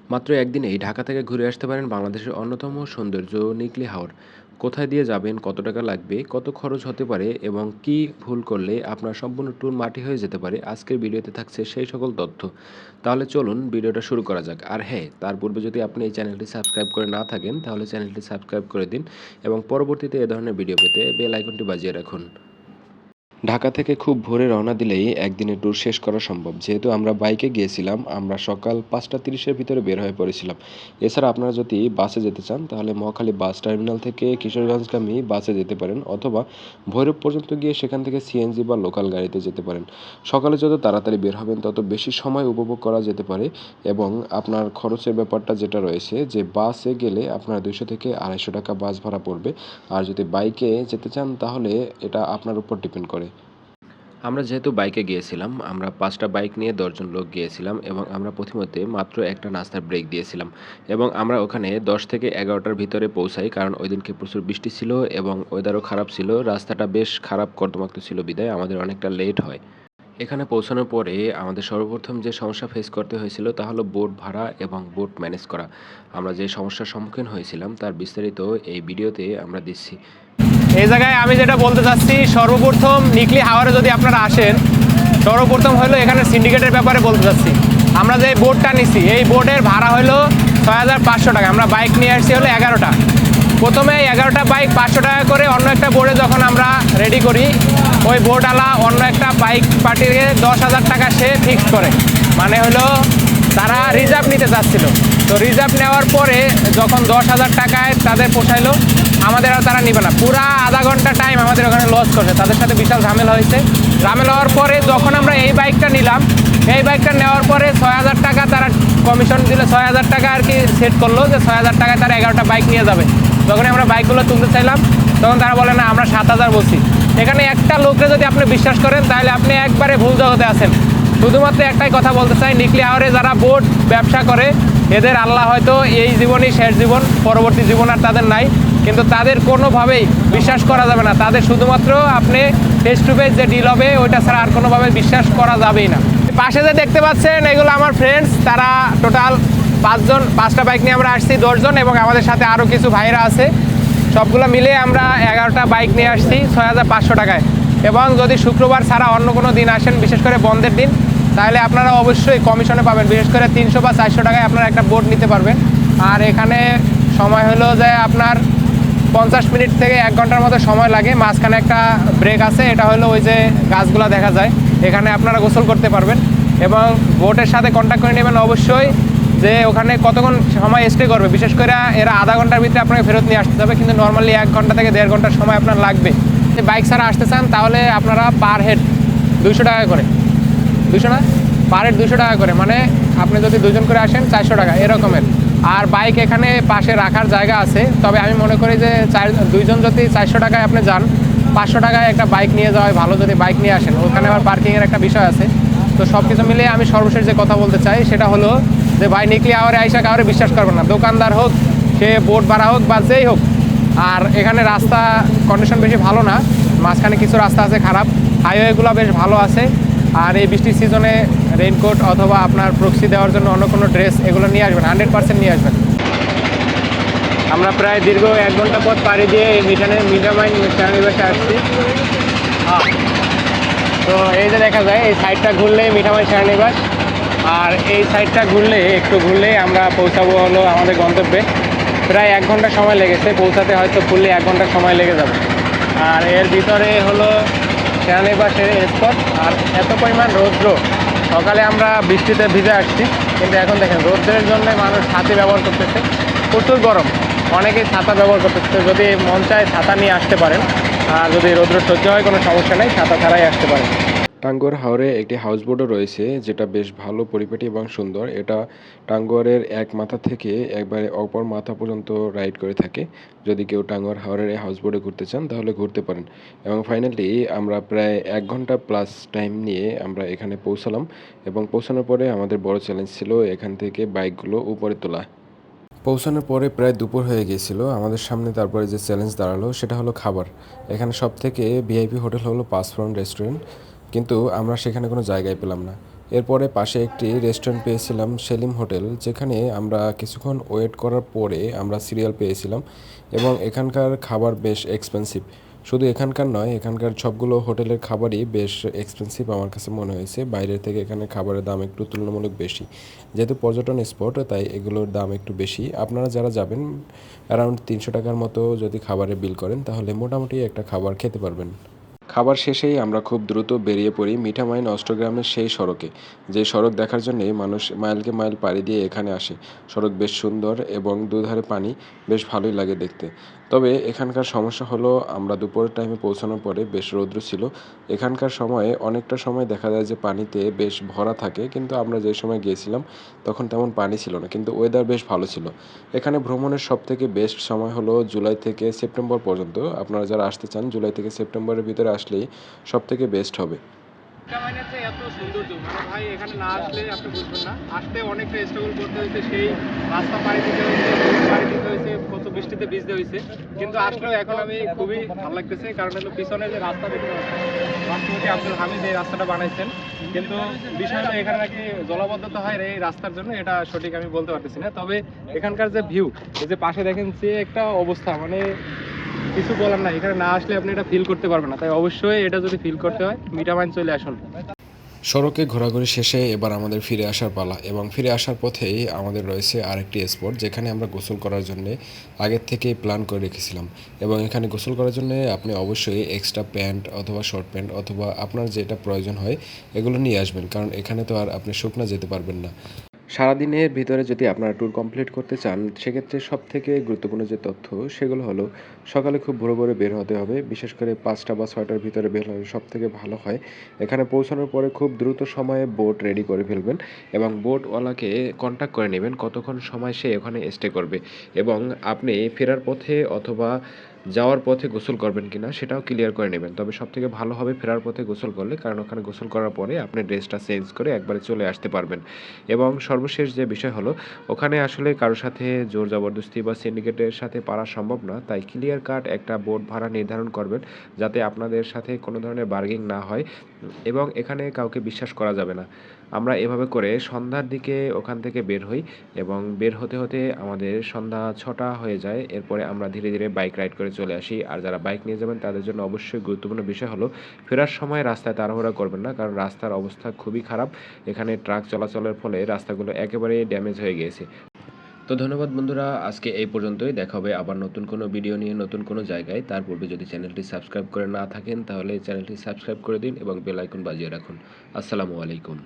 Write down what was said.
মাত্র একদিনেই ঢাকা থেকে ঘুরে আসতে পারেন বাংলাদেশের অন্যতম সৌন্দর্য নিকলি হাওর। কোথায় দিয়ে যাবেন, কত টাকা লাগবে, কত খরচ হতে পারে এবং কি ভুল করলে আপনার সম্পূর্ণ ট্যুর মাটি হয়ে যেতে পারে, আজকের ভিডিওতে থাকছে সেই সকল তথ্য। তাহলে চলুন ভিডিওটা শুরু করা যাক। আর হ্যাঁ, তার পূর্বে যদি আপনি এই চ্যানেলটি সাবস্ক্রাইব করে না থাকেন তাহলে চ্যানেলটি সাবস্ক্রাইব করে দিন এবং পরবর্তীতে এ ধরনের ভিডিও পেতে বেল আইকনটি বাজিয়ে রাখুন। ঢাকা থেকে খুব ভোরে রওনা দিলেই একদিনের ট্যুর শেষ করা সম্ভব। যেহেতু আমরা বাইকে গিয়েছিলাম, আমরা সকাল ৫টা ৩০-এর ভিতরে বের হয়ে পড়েছিলাম। এছাড়া আপনারা যদি বাসে যেতে চান তাহলে মহাখালী বাস টার্মিনাল থেকে কিশোরগঞ্জগামী বাসে যেতে পারেন, অথবা ভৈরব পর্যন্ত গিয়ে সেখান থেকে সিএনজি বা লোকাল গাড়িতে যেতে পারেন। সকালে যত তাড়াতাড়ি বের হবেন তত বেশি সময় উপভোগ করা যেতে পারে এবং আপনার খরচের ব্যাপারটা যেটা রয়েছে, যে বাসে গেলে আপনার ২০০ থেকে ২৫০ টাকা বাস ভাড়া পড়বে, আর যদি বাইকে যেতে চান তাহলে এটা আপনার উপর ডিপেন্ড করে। আমরা যেহেতু বাইকে গিয়েছিলাম, আমরা ৫টা বাইক নিয়ে ১০ জন লোক গিয়েছিলাম এবং আমরা প্রথমতে মাত্র একটা নাস্তার ব্রেক দিয়েছিলাম এবং আমরা ওখানে ১০ থেকে ১১টার ভিতরে পৌঁছাই, কারণ ওইদিনকে প্রচুর বৃষ্টি ছিল এবং ওয়েদারও খারাপ ছিল। রাস্তাটা বেশ খারাপ কর্দমাক্ত ছিল বিধায় আমাদের অনেকটা লেট হয়। এখানে পৌঁছানোর পরে আমাদের সর্বপ্রথম যে সমস্যা ফেস করতে হয়েছিল তা হলো বোট ভাড়া এবং বোট ম্যানেজ করা। আমরা যে সমস্যার সম্মুখীন হয়েছিলাম তার বিস্তারিত এই ভিডিওতে আমরা দিচ্ছি। এই জায়গায় আমি যেটা বলতে চাচ্ছি, সর্বপ্রথম নিকলি হাওরে যদি আপনারা আসেন, সর্বপ্রথম হলো এখানে সিন্ডিকেটের ব্যাপারে বলতে চাচ্ছি। আমরা যে বোটটা নিছি, এই বোটের ভাড়া হলো ৬,৫০০ টাকা। আমরা বাইক নিয়ে আসছি হলো ১১টা। প্রথমে ১১টা বাইক ৫০০ টাকা করে অন্য একটা বোর্ডে যখন আমরা রেডি করি, ওই বোর্ডওয়ালা অন্য একটা বাইক পার্টিকে ১০,০০০ টাকা সে ফিক্সড করে। মানে হলো তারা রিজার্ভ নিতে চাচ্ছিল। তো রিজার্ভ নেওয়ার পরে যখন ১০,০০০ টাকায় তাদের পোষাইলো, আমাদের আর তারা নিবে না। পুরা আধা ঘন্টা টাইম আমাদের ওখানে লস করছে, তাদের সাথে বিশাল ঝামেলা হয়েছে। ঝামেলা হওয়ার পরে যখন আমরা এই বাইকটা নিলাম, এই বাইকটা নেওয়ার পরে ৬,০০০ টাকা তারা কমিশন দিলে, ৬,০০০ টাকা আর কি সেট করলো যে ৬,০০০ টাকায় তারা ১১টা বাইক নিয়ে যাবে। যখন আমরা বাইকগুলো তুলতে চাইলাম তখন তারা বলে না, আমরা ৭,০০০ বলছি। এখানে একটা লোককে যদি আপনি বিশ্বাস করেন তাহলে আপনি একবারে ভুল জগতে আছেন। শুধুমাত্র একটাই কথা বলতে চাই, নিকলি হাওরে যারা বোট ব্যবসা করে এদের আল্লাহ হয়তো এই জীবনই শেষ জীবন, পরবর্তী জীবন আর তাদের নাই, কিন্তু তাদের কোনোভাবেই বিশ্বাস করা যাবে না। তাদের শুধুমাত্র আপনি ফেস টু ফেস যে ডিল হবে ওইটা ছাড়া আর কোনোভাবে বিশ্বাস করা যাবেই না। পাশে যে দেখতে পাচ্ছেন এগুলো আমার ফ্রেন্ডস, তারা টোটাল ৫ জন, ৫টা বাইক নিয়ে আমরা আসছি, ১০ জন, এবং আমাদের সাথে আরও কিছু ভাইরা আছে। সবগুলো মিলে আমরা ১১টা বাইক নিয়ে আসছি ৬,৫০০ টাকায়। এবং যদি শুক্রবার ছাড়া অন্য কোনো দিন আসেন, বিশেষ করে বন্ধের দিন, তাহলে আপনারা অবশ্যই কমিশনে পাবেন। বিশেষ করে ৩০০ বা ৪০০ টাকায় আপনারা একটা বোট নিতে পারবেন। আর এখানে সময় হলো যে আপনার ৫০ মিনিট থেকে ১ ঘন্টার মতো সময় লাগে। মাঝখানে একটা ব্রেক আছে, এটা হলো ওই যে গাছগুলো দেখা যায়, এখানে আপনারা গোসল করতে পারবেন। এবং বোটের সাথে কন্ট্যাক্ট করে নেবেন অবশ্যই যে ওখানে কতক্ষণ সময় স্টে করবে। বিশেষ করে এরা আধা ঘন্টার ভিতরে আপনাকে ফেরত নিয়ে আসতে হবে, কিন্তু নর্মালি ১ ঘন্টা থেকে ১.৫ ঘন্টার সময় আপনার লাগবে। বাইক ছাড়া আসতে চান তাহলে আপনারা পার হেড ২০০ টাকা করে, ২০০ না, পার হেড ২০০ টাকা করে, মানে আপনি যদি ২ জন করে আসেন ৪০০ টাকা এরকমের। আর বাইক এখানে পাশে রাখার জায়গা আছে, তবে আমি মনে করি যে ২ জন যদি ৪০০ টাকায় আপনি যান, ৫০০ টাকায় একটা বাইক নিয়ে যাওয়াই ভালো। যদি বাইক নিয়ে আসেন, ওখানে আবার পার্কিংয়ের একটা বিষয় আছে। তো সব কিছু মিলে আমি সর্বশেষ যে কথা বলতে চাই সেটা হলো যে ভাই, নিকলি হাওরে আইসা কাউরে বিশ্বাস করবেন না, দোকানদার হোক, সে বোট ভাড়া হোক বা যেই হোক। আর এখানে রাস্তা কন্ডিশন বেশি ভালো না, মাঝখানে কিছু রাস্তা আছে খারাপ, হাইওয়েগুলো বেশ ভালো আছে। আর এই বৃষ্টির সিজনে রেইনকোট অথবা আপনার প্রক্সি দেওয়ার জন্য অন্য কোনো ড্রেস এগুলো নিয়ে আসবেন, 100% নিয়ে আসবেন। আমরা প্রায় দীর্ঘ ১ ঘন্টা পথ পাড়ি দিয়ে এই মিঠামাইন সেনানিবাসে আসছি। তো এই যে দেখা যায়, এই সাইডটা ঘুরলে মিঠামাইন সেনানিবাস, আর এই সাইডটা একটু ঘুরলেই আমরা পৌঁছাবো হলো আমাদের গন্তব্যে। প্রায় 1 ঘন্টা সময় লেগেছে পৌঁছাতে, হয়তো ফুললে 1 ঘন্টা সময় লেগে যাবে। আর এর ভিতরে হলো সেনানিবাসের স্পট। আর এত পরিমাণ রৌদ্র, সকালে আমরা বৃষ্টিতে ভিজে আসছি, কিন্তু এখন দেখেন রৌদ্রের জন্য মানুষ ছাতি ব্যবহার করতেছে, প্রচুর গরম, অনেকেই ছাতা ব্যবহার করতেছে। যদি মন চায় ছাতা নিয়ে আসতে পারেন, আর যদি রৌদ্র সহ্য হয় কোনো সমস্যা নেই, ছাতা ছাড়াই আসতে পারেন। টাঙ্গুয়ার হাওরে একটি হাউসবোটও রয়েছে যেটা বেশ ভালো পরিপাটি এবং সুন্দর। এটা টাঙ্গুয়ারের এক মাথা থেকে একবারে অপর মাথা পর্যন্ত রাইড করে থাকে। যদি কেউ টাঙ্গুয়ার হাওরের এই হাউসবোটে ঘুরতে চান তাহলে ঘুরতে পারেন। এবং ফাইনালি আমরা প্রায় ১ ঘন্টা প্লাস টাইম নিয়ে আমরা এখানে পৌঁছালাম এবং পৌঁছানোর পরে আমাদের বড় চ্যালেঞ্জ ছিল এখান থেকে বাইকগুলো উপরে তোলা। পৌঁছানোর পরে প্রায় দুপুর হয়ে গিয়েছিল। আমাদের সামনে তারপরে যে চ্যালেঞ্জ দাঁড়ালো সেটা হলো খাবার। এখানে সব থেকে ভিআইপি হোটেল হলো পাঁচফোড়ন রেস্টুরেন্ট, কিন্তু আমরা সেখানে কোনো জায়গায় পেলাম না। এরপরে পাশে একটি রেস্টুরেন্ট পেয়েছিলাম সেলিম হোটেল, যেখানে আমরা কিছুক্ষণ ওয়েট করার পরে আমরা সিরিয়াল পেয়েছিলাম এবং এখানকার খাবার বেশ এক্সপেন্সিভ। শুধু এখানকার নয়, এখানকার সবগুলো হোটেলের খাবারই বেশ এক্সপেন্সিভ আমার কাছে মনে হয়েছে। বাইরের থেকে এখানে খাবারের দাম একটু তুলনামূলক বেশি, যেহেতু পর্যটন স্পট তাই এগুলোর দাম একটু বেশি। আপনারা যারা যাবেন অ্যারাউন্ড 300 টাকার মতো যদি খাবারের বিল করেন তাহলে মোটামুটি একটা খাবার খেতে পারবেন। খাবার শেষেই আমরা খুব দ্রুত বেরিয়ে পড়ি মিঠামাইন অষ্টগ্রামের সেই সড়কে, যে সড়ক দেখার জন্যে মানুষ মাইলকে মাইল পাড়ি দিয়ে এখানে আসে। সড়ক বেশ সুন্দর এবং দুধারে পানি, বেশ ভালোই লাগে দেখতে। তবে এখানকার সমস্যা হলো আমরা দুপুরের টাইমে পৌঁছানোর পরে বেশ রৌদ্র ছিল। এখানকার সময়ে অনেকটা সময় দেখা যায় যে পানিতে বেশ ভরা থাকে, কিন্তু আমরা যে সময় গিয়েছিলাম তখন তেমন পানি ছিল না, কিন্তু ওয়েদার বেশ ভালো ছিল। এখানে ভ্রমণের সবথেকে বেস্ট সময় হলো জুলাই থেকে সেপ্টেম্বর পর্যন্ত। আপনারা যারা আসতে চান জুলাই থেকে সেপ্টেম্বরের ভিতরে আসলেই সবথেকে বেস্ট হবে। মিঠামইনের যে এত সৌন্দর্য, মানে ভাই এখানে না আসলে আপনি বুঝবেন না। আসতে অনেকটা স্ট্রাগল করতে হয়েছে, সেই রাস্তা পাড়ি দিতে হয়েছে, নদী পাড়ি দিতে হয়েছে, কত বৃষ্টিতে ভিজতে হয়েছে, কিন্তু আসলেও এখন আমি খুবই ভালো লাগতেছে। কারণ হলো পিছনে যে রাস্তা দেখতে পাচ্ছেন, রাষ্ট্রপতি আব্দুল হামিদ এই রাস্তাটা বানাইছেন, কিন্তু বিষয় হলো এখানে নাকি জলাবদ্ধতা হয় এই রাস্তার জন্য, এটা সঠিক আমি বলতে পারতেছি না। তবে এখানকার যে ভিউ, এই যে পাশে দেখেন যে একটা অবস্থা, মানে কিছু বলার নাই। এখানে না আসলে আপনি এটা ফিল করতে পারবেন না। তাই অবশ্যই এটা যদি ফিল করতে হয় মিঠামইন চলে আসুন। সড়কে ঘোরাঘুরি শেষে এবার আমাদের ফিরে আসার পালা, এবং ফিরে আসার পথেই আমাদের রয়েছে আরেকটি স্পট, যেখানে আমরা গোসল করার জন্য আগের থেকেই প্ল্যান করে রেখেছিলাম। এবং এখানে গোসল করার জন্য আপনি অবশ্যই এক্সট্রা প্যান্ট অথবা শর্ট প্যান্ট অথবা আপনার যেটা প্রয়োজন হয় এগুলো নিয়ে আসবেন, কারণ এখানে তো আর আপনি শুকনা যেতে পারবেন না। সারাদিনের ভিতরে যদি আপনারা ট্যুর কমপ্লিট করতে চান, সেক্ষেত্রে সবথেকে গুরুত্বপূর্ণ যে তথ্য সেগুলো হলো সকালে খুব ভোরে ভোরে বের হতে হবে। বিশেষ করে ৫টা বা ৬টার ভিতরে বের হলে সবথেকে ভালো হয়। এখানে পৌঁছানোর পরে খুব দ্রুত সময়ে বোট রেডি করে ফেলবেন এবং বোটওয়ালাকে কন্ট্যাক্ট করে নেবেন কতক্ষণ সময় সে ওখানে স্টে করবে, এবং আপনি ফেরার পথে অথবা যাওয়ার পথে গোসল করবেন কিনা সেটাও ক্লিয়ার করে নেবেন। তবে সবথেকে ভালো হবে ফেরার পথে গোসল করলে, কারণ ওখানে গোসল করার পরে আপনি ড্রেসটা চেঞ্জ করে একবারে চলে আসতে পারবেন। এবং সর্বশেষ যে বিষয় হলো, ওখানে আসলে কারো সাথে জোর জবরদস্তি বা সিন্ডিকেটের সাথে পারা সম্ভব না, তাই ক্লিয়ার কাট একটা বোট ভাড়া নির্ধারণ করবেন, যাতে আপনাদের সাথে কোনো ধরনের বার্গেনিং না হয়, এবং এখানে কাউকে বিশ্বাস করা যাবে না। আমরা এভাবে করে সন্ধ্যার দিকে ওখান থেকে বের হই, এবং বের হতে হতে আমাদের সন্ধ্যা ৬টা হয়ে যায়। এরপরে আমরা ধীরে ধীরে বাইক রাইড করে চলে আসি। আর যারা বাইক নিয়ে যাবেন তাদের জন্য অবশ্যই গুরুত্বপূর্ণ বিষয় হলো ফেরার সময় রাস্তায় তাড়াহুড়া করবেন না, কারণ রাস্তার অবস্থা খুবই খারাপ। এখানে ট্রাক চলাচলের ফলে রাস্তাগুলো একেবারেই ড্যামেজ হয়ে গিয়েছে। তো ধন্যবাদ বন্ধুরা, আজকে এই পর্যন্তই। দেখা হবে আবার নতুন কোনো ভিডিও নিয়ে নতুন কোনো জায়গায়। তার পূর্বে যদি চ্যানেলটি সাবস্ক্রাইব করে না থাকেন তাহলে চ্যানেলটি সাবস্ক্রাইব করে দিন এবং বেল আইকন বাজিয়ে রাখুন। আসসালামু আলাইকুম।